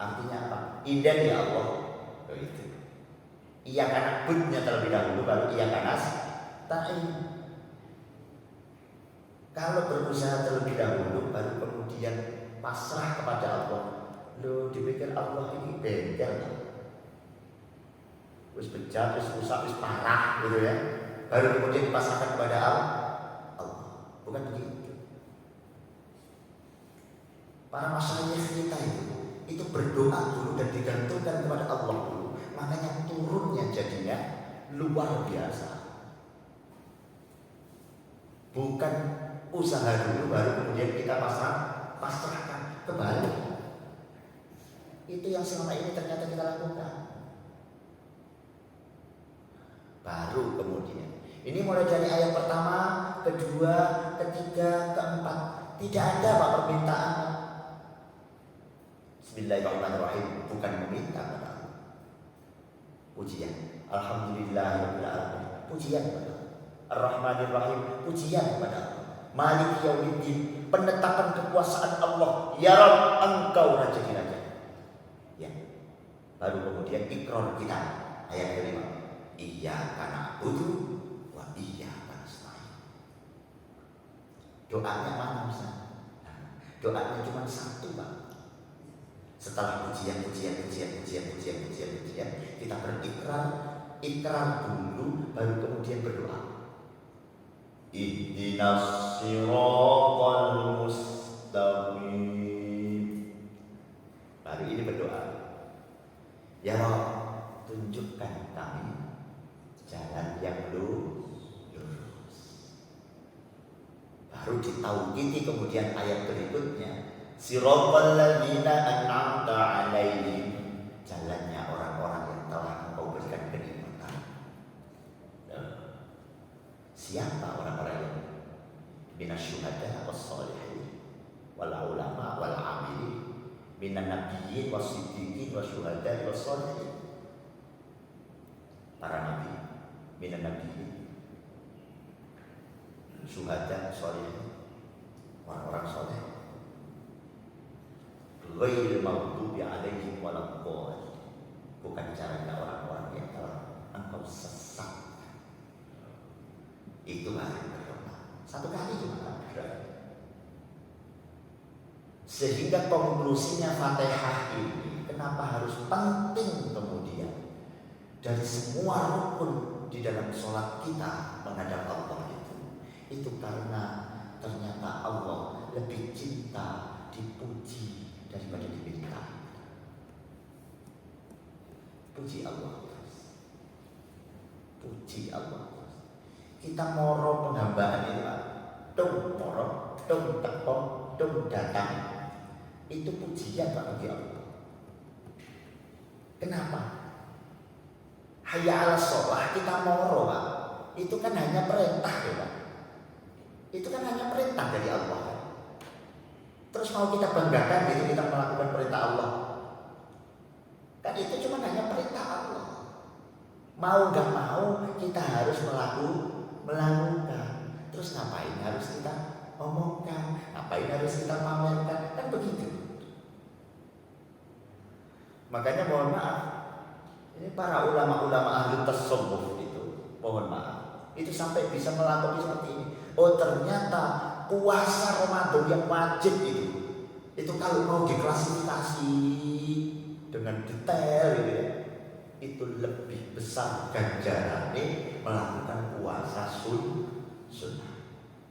Artinya apa? Indah ya Allah. Itu. Iyyaka na'budnya terlebih dahulu, baru iyyaka nasta'in. Kalau berusaha terlebih dahulu, baru kemudian pasrah kepada Allah. Loh, dipikir Allah ini bengkel. Wis bejat, wis rusak, wis parah gitu ya. Baru kemudian dipasrahkan kepada Allah. Bukan begitu. Para masyayikh kita itu berdoa dulu dan digantungkan kepada Allah dulu. Makanya turunnya jadinya luar biasa. Bukan usaha dulu baru kemudian kita pasrahkan, kebalik. Itu yang selama ini ternyata kita lakukan. Baru kemudian ini mulai dari ayat pertama, kedua, ketiga, keempat, tidak ada Pak permintaan. Bismillahirrahmanirrahim, bukan meminta kepada Allah. Pujian, alhamdulillahirabbil alamin. Pujian kepada Allah. Ar-Rahmanir-Rahim, pujian kepada Allah. Maliki yaumiddin, penetapan kekuasaan Allah. Ya Rabb, Engkau raja di raja. Ya. Baru kemudian ikrar kita ayat kelima. Iyyaka na'budu wa iyyaka nasta'in. Doanya mana Ustaz? Doanya cuma satu Pak. Setelah pujian, kita ikrar dulu, baru kemudian berdoa. Ihdinas siratal mustaqim. Baru ini berdoa. Ya Rabb, tunjukkan kami jalan yang lurus. Baru ditauhidi kemudian ayat berikutnya. Siratal ladzina an'amta 'alaihim, jalannya orang-orang yang telah Engkau berikan kenikmatan. Siapa orang-orang yang minasyuhada was-shalihin wal ulama wal 'amilin minan nabiyyin was-siddiqin wasyuhada was-shalihin. Para nabi, minan nabiyyin, syuhada, shalihin, orang-orang saleh. Ghairil maghdubi 'alaihim waladdallin, bukan caranya orang-orang yang telah Engkau sesat. Itu harus berdoa. Satu kali cuma berdoa. Sehingga konklusinya Fatihah ini kenapa harus penting kemudian dari semua rukun di dalam sholat kita menghadap Allah itu karena ternyata Allah lebih cinta dipuji daripada diminta. Puji Allah terus. Puji Allah terus. Kita moro penghambaan itu tung moro, tung teko, tung datang. Itu pujian Pak bagi Allah. Kenapa? Hayya 'alas shalah kita moro Pak. Itu kan hanya perintah ya Pak. Itu kan hanya perintah dari Allah. Terus mau kita banggakan gitu kita melakukan perintah Allah? Kan itu cuma hanya perintah Allah. Mau gak mau kita harus melakukan. Terus ngapain harus kita omongkan? Ngapain harus kita pamerkan? Kan begitu. Makanya mohon maaf, ini para ulama-ulama ahli tasawuf itu, mohon maaf, itu sampai bisa melakukan seperti ini. Oh ternyata puasa Ramadan yang wajib itu kalau mau diklasifikasi dengan detail gitu ya, itu lebih besar ganjarannya melakukan puasa sunnah.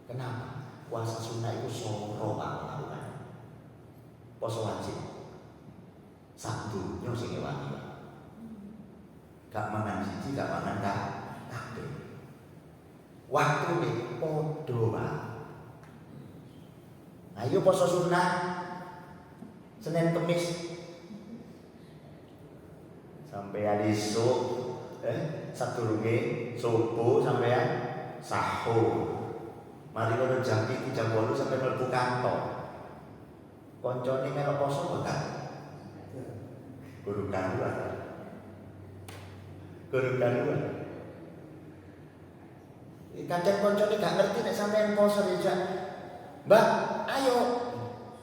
Kenapa? Puasa sunnah itu soro melakukan. Puasa wajib sabdunya sing wangi. Gak mangan siji, gak mangan kabeh. Waktu nih podo Pak. Ayo puasa sunnah Senin Kemis sampai esuk sadurunge subuh sampean sahur. Mari ngono jam 7 jam 8 sampai mlebu kantor. Koncone melok poso bukan? Guru karuan. Kadang koncone gak ngerti nek sampean poso ya. Mbak, ayo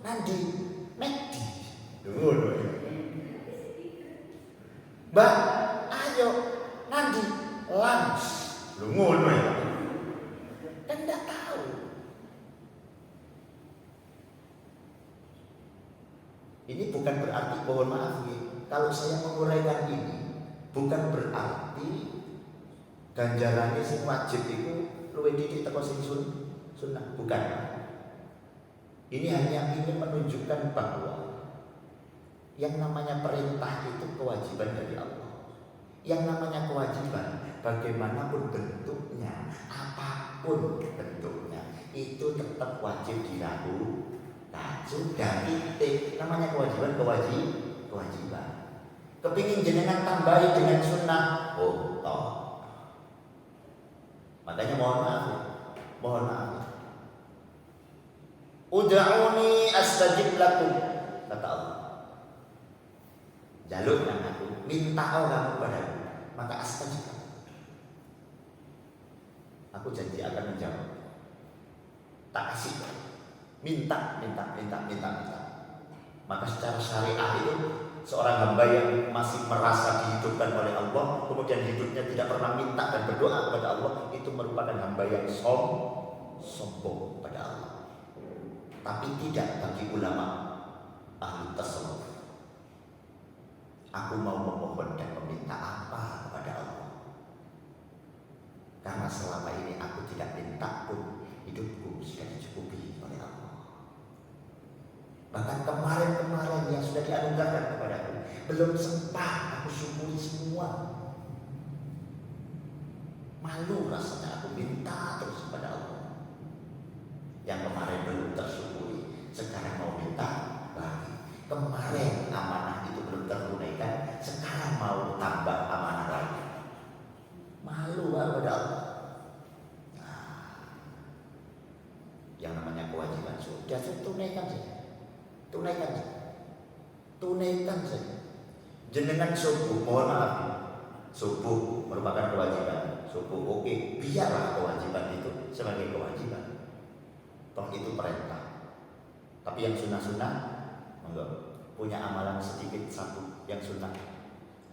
nanti medi. Ngono ya. Mbak, ayo nanti lunch. Lu ngono ya. Kan enggak tahu. Ini bukan berarti, mohon maaf ya, kalau saya menguraikan ini bukan berarti ganjarannya sing wajib itu luwih titik teko sing sunnah, bukan. Ini hanya ingin menunjukkan bahwa yang namanya perintah itu kewajiban dari Allah. Yang namanya kewajiban, bagaimanapun bentuknya, apapun bentuknya, itu tetap wajib dilakukan. Sudah itu namanya kewajiban. Kepingin jenengan tambahi dengan sunnah, oh toh. Makanya mohon maaf. Ud'uni astajib lakum, kata Allah. Jaluk nang aku, minta orang kepadaku, maka astajib. Aku janji akan menjawab. Tak kasih. Minta. Maka secara syariah itu seorang hamba yang masih merasa dihidupkan oleh Allah, kemudian hidupnya tidak pernah minta dan berdoa kepada Allah, itu merupakan hamba yang sombong pada Allah. Tapi tidak bagi ulama ahli tasawuf. Aku mau memohon dan meminta apa kepada Allah? Karena selama ini aku tidak minta pun, hidupku sudah dicukupi oleh Allah. Bahkan kemarin yang sudah dianugerahkan kepadaku, belum sempat aku syukuri semua. Malu rasanya aku minta terus kepada Allah. Yang kemarin belum tersyukuri, sekarang mau minta lagi. Kemarin amanah itu belum tertunaikan, sekarang mau tambah amanah lagi. Malu kepada Allah. Yang namanya kewajiban sudah tunaikan saja. Jenengan subuh, mohon maaf, subuh merupakan kewajiban. Subuh oke, biarlah kewajiban itu sebagai kewajiban. Toh itu perintah. Tapi yang sunnah enggak, punya amalan sedikit satu yang sunnah.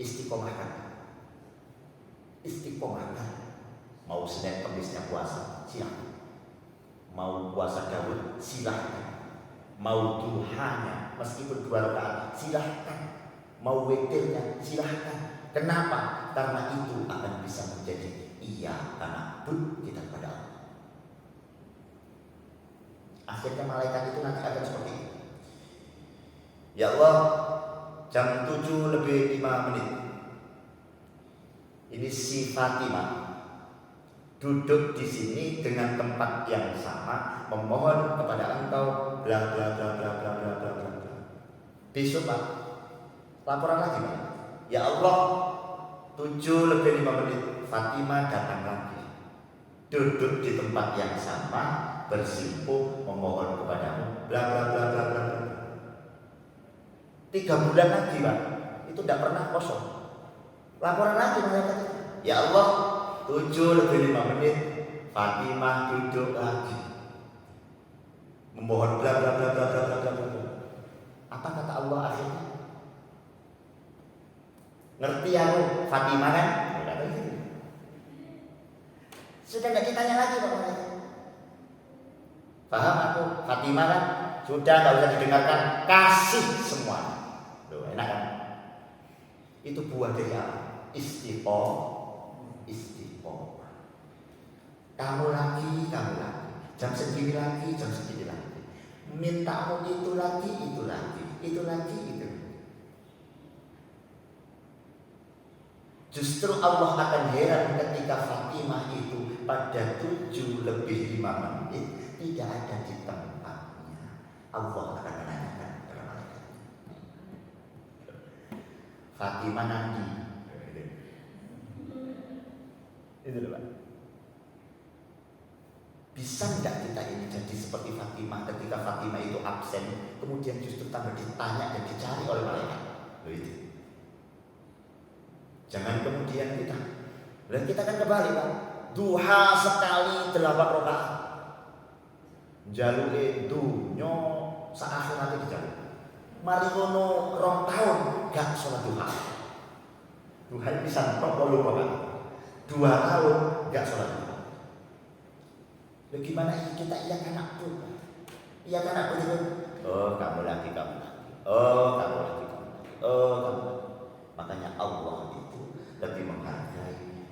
Istiqomahkan. Mau Senin Kemisnya puasa, silakan. Mau puasa Daud, silahkan. Mau duhanya meskipun 2 rakaat, silahkan. Mau witirnya, silahkan. Kenapa? Karena itu akan bisa menjadi karena pun kita kepada Allah. Akhirnya malaikat itu nanti akan seperti ini. Ya Allah, jam 7:05. Ini si Fatimah duduk di sini dengan tempat yang sama, memohon kepada engkau bla bla bla bla bla bla bla bla. Besok Pak, laporan lagi Pak. Ya Allah, 7:05 Fatimah datang lagi, duduk di tempat yang sama bersimpuh memohon kepadamu bla bla bla bla bla. 3 bulan lagi Pak, itu tidak pernah kosong. Laporan lagi malaikat itu. Ya Allah, 7:05 Fatimah duduk lagi memohon bla bla bla bla bla bla bla. Apa kata Allah akhirnya? Ngerti aku Fatimah kan? Kata gitu. Sudah tidak ditanya lagi Pak malaikat. Paham aku Fatimah kan? Sudah tidak usah didengarkan, kasih semua. Loh, enak kan? Itu buah dari apa? Istiqomah. Kamu lagi, jam segini lagi, mintamu itu lagi. Justru Allah akan heran ketika Fatimah itu pada 7:05 tidak ada di tempatnya. Allah akan menanyakan kepada malaikat, Fatimah nanti. Itu loh Pak. Bisa tidak kita ini jadi seperti Fatimah ketika Fatimah itu absen, kemudian justru tambah ditanya dan dicari oleh malaikat. Begitu. Jangan kemudian kita kan kembali Pak. Duha sekali 8 rakaat. Jaluke dunyo saakhirat dijaluk. Mari ngono 2 tahun gak sholat duha. Duha bisa 40 rakaat. 2 tahun gak sholat duha. Bagaimana kita anakku? Anakku itu. Oh, kamu lagi. Oh, kamu lagi. Makanya Allah itu lebih menghargai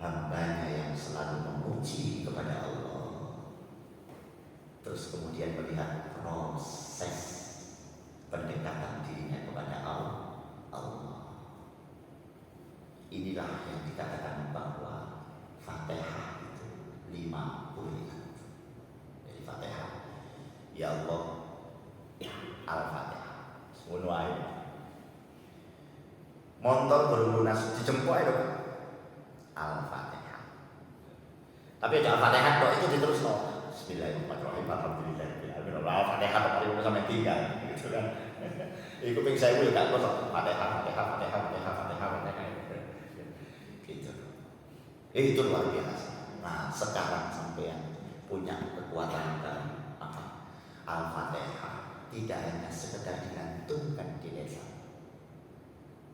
hambanya yang selalu memuji kepada Allah. Terus kemudian melihat proses pendekatan dirinya kepada Allah. Inilah yang dikatakan bahwa Fatihah itu 50. Jadi Fatihah, ya Allah, Al-Fatihah. Semua ayat. Motor berlunas dijemput aja dong. Al-Fatihah. Tapi aja Al-Fatihah kok itu diterus no. Bismillahirrahmanirrahim. Alhamdulillah. Al-Fatihah tak perlu sampai 3 gitu kan. Iku ping saya gak kok Fatihah. Gitu. Itu luar biasa. Nah, sekarang sampean punya kekuatan dan Al-Fatihah tidak hanya sekedar digantungkan di desa.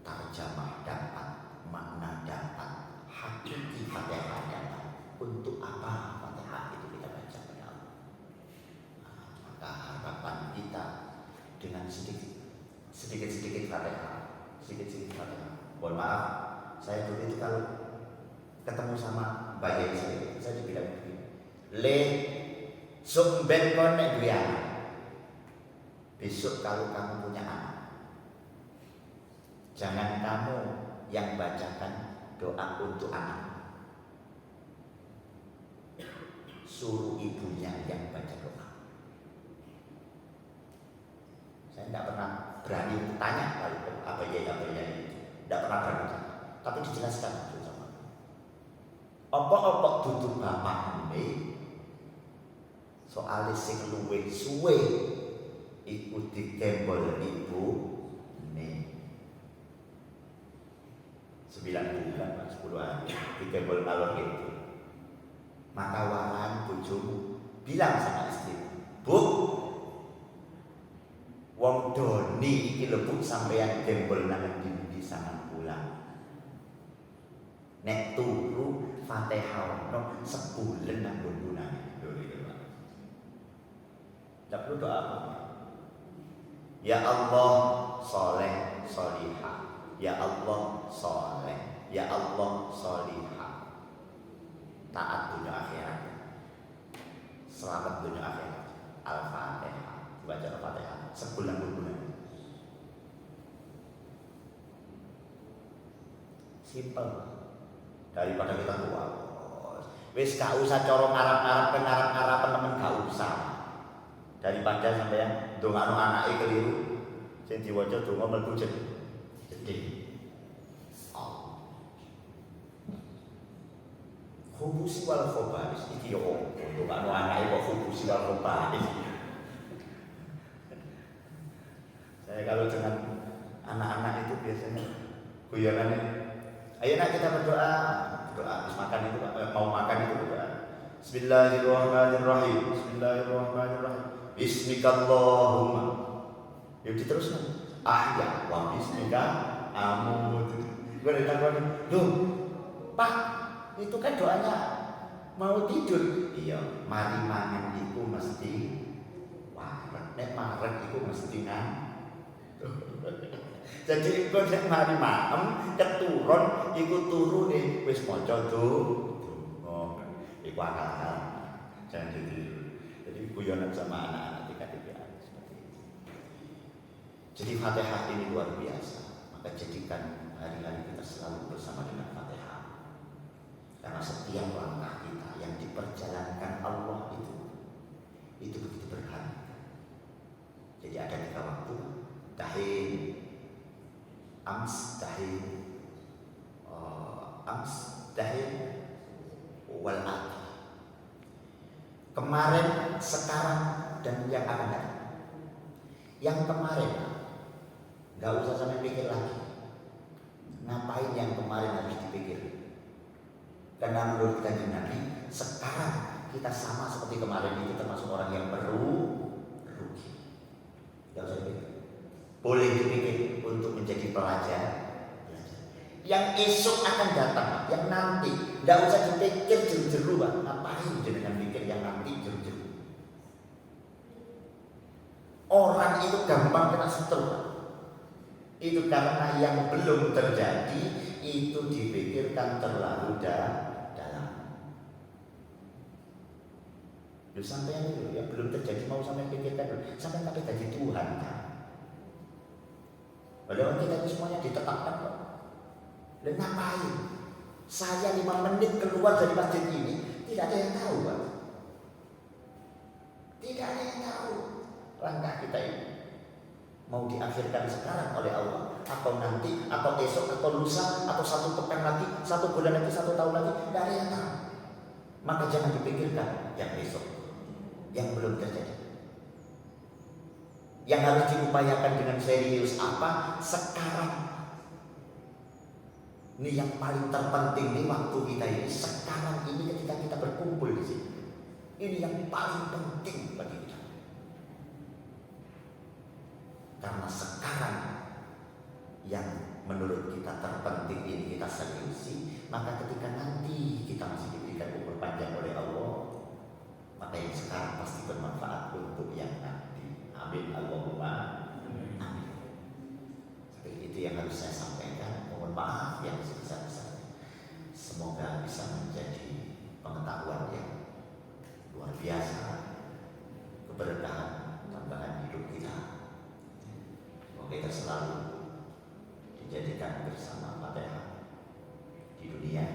Tarjamah dapat, makna dapat, hakiki Fatihah dapat. Untuk apa Fatihah itu kita baca pada Allah? Maka harapan kita dengan sedikit Fatihah. Mohon maaf, saya dulu itu kalau ketemu sama Mbak Yai saya dibilang begini, Le, sumben kon nek duwe anak. Besok kalau kamu punya anak, jangan kamu yang bacakan doa untuk anak, suruh ibunya yang baca doa. Saya tidak pernah berani tanya kalau apa ya itu, tidak pernah berani. Tapi dijelaskan sama apa tutup bapak ini soal sing luwih suwe iku ditembol ibu nih 9 bulan 10 hari ditembol ngalor itu. Maka waran bojomu bilang sama istri, Bu, wong doni iki lho Bu sampeyan tembol nang ndi sangat pulang. Nek turu Fatihah no sebulan nang gunane. Tidak perlu doa apa. Ya Allah soleh solihah. Ya Allah soleh. Ya Allah solihah. Taat dunia akhirat. Selamat dunia akhirat. Al-Fatihah. Baca Al-Fatihah sebulan. Simple. Daripada kita tua. Wis gak usah corong ngarap temen gak usah. Daripada sampeyan ndongakno anake keliru sing diwaca donga mlebu jeding. khubusi wal khobais iki yo untuk anak kok khubusi wal khobais. Saya kalau dengan anak-anak itu biasanya guyonannya, ayo nak kita berdoa, habis makan itu mau makan itu berdoa. Bismillahirrahmanirrahim. Bismillahirrahmanirrahim. Bismikallahumma. Yuk diteruskan. Ya wa bismika amut. Gue ditangkap, "Duh, Pak, itu kan doanya mau tidur." Iya, mari mangan itu mesti waret. Nek maret itu mesti jadi kok nek mari maem keturun iku turune wis maca donga. Iku akal. Jangan ditiru. Jadi guyonan sama anak-anak di KTPA seperti itu. Jadi Fatihah ini luar biasa. Maka jadikan hari-hari kita selalu bersama dengan Fatihah. Karena setiap langkah kita yang diperjalankan Allah itu begitu berharga. Jadi ada 3 waktu. Tahil, ams, tahil, wal ati. Kemarin, sekarang, dan yang akan datang. Yang kemarin, nggak usah sampai pikir lagi. Ngapain yang kemarin harus dipikir? Karena menurut Kanjeng Nabi, sekarang kita sama seperti kemarin itu termasuk orang yang rugi. Nggak usah dipikir. Boleh dipikir untuk menjadi pelajar. Yang esok akan datang, yang nanti, tidak usah dipikir jeru-jeru, Pak. Ngapain dengan mikir yang nanti jeru-jeru? Orang itu gampang kena stroke, Pak. Itu karena yang belum terjadi itu dipikirkan terlalu dalam. Lu sampai yang belum terjadi mau sampai pikirkan dulu, sampai tapi gaji Tuhan kan. Padahal kita itu semuanya ditetapkan kok. Dan ngapain? Saya 5 menit keluar dari masjid ini tidak ada yang tahu, Pak. Tidak ada yang tahu langkah kita ini mau diakhirkan sekarang oleh Allah, atau nanti, atau esok, atau lusa, atau 1 pekan lagi, 1 bulan lagi, 1 tahun lagi, tidak ada yang tahu. Maka jangan dipikirkan yang besok, yang belum terjadi. Yang harus diupayakan dengan serius apa? Sekarang. Ini yang paling terpenting nih waktu kita ini. Sekarang ini ketika kita berkumpul di sini. Ini yang paling penting bagi kita. Karena sekarang yang menurut kita terpenting ini kita seriusi, maka ketika nanti kita masih diberikan umur panjang oleh Allah, maka yang sekarang pasti bermanfaat untuk yang nanti. Amin Allahumma amin. Seperti itu yang harus saya sampaikan. Mohon maaf yang sebesar-besarnya. Semoga bisa menjadi pengetahuan yang luar biasa, keberkahan tambahan hidup kita. Semoga kita selalu dijadikan bersama Fatihah di dunia,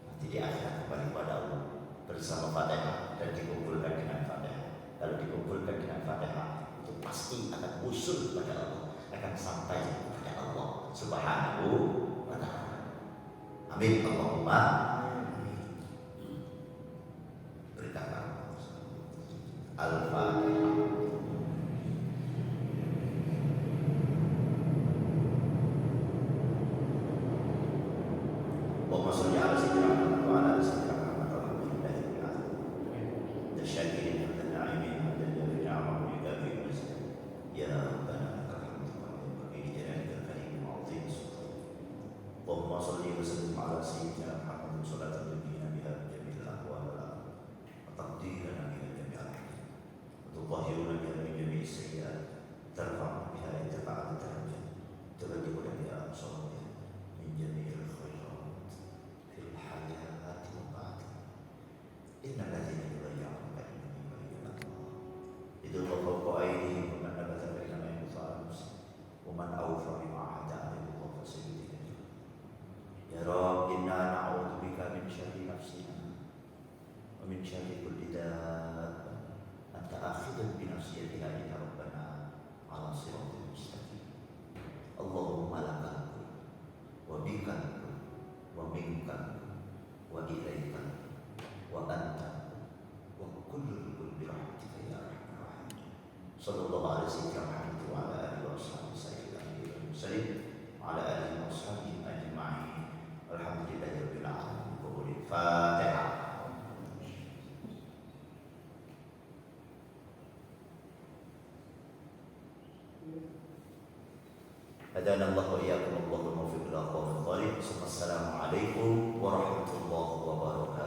nanti di akhirat kembali kepada Allah bersama Fatihah dan dikumpulkan dengan Fatihah. Kalau dikumpulkan dengan Fatihah itu pasti akan usul kepada Allah, akan sampai kepada Allah Subhanahu wa ta'ala. Amin Allahumma amin. Berkata Al-Fatihah. Allahumma sholli ala sayyidina Muhammad wa ala ali sayyidina Muhammad walhamdulillahi rabbil alamin. Tasyakirin ya Rabbana lakal jalalika karim azim sultan. Allahumma sholli wa sallim ala sayyidina Muhammad sallallahu alaihi biha jamil ahwal wa taqdirana biha jamil ahwal wa tudahhiruna biha min jami'i sayyi'at tarfa'u biha intafa'at darajat tubayyinu biha absar min jami'il khairat fil hayati wa ba'd. Innal ladzina yubayyi'unaka innama yubayyinu Allah yadullahu fawqa aydihim ومن أوفى بما عهد عليه الله فسيؤتيه أجره. يا رب إنا نعوذ بك من شر نفسنا ومن شر كل دابة أنت آخذ بناصيتها إن ربنا على صراط مستقيم. اللهم لك الحمد وبك الحمد ومنك الحمد wa ilaika wa anta wa kullu bi rahmatika ya arhamar rahimin. Sallallahu alaihi wasallam wa ala alihi wa sahbihi sayyidina Muhammad wa ala alihi wa sahbihi ajma'in. Alhamdulillahirabbil alamin. Fatihah. Hadana Allah wa iyyakum Allahul muwaffiq ila aqwamit thoriq. Assalamualaikum warahmatullahi wabarakatuh.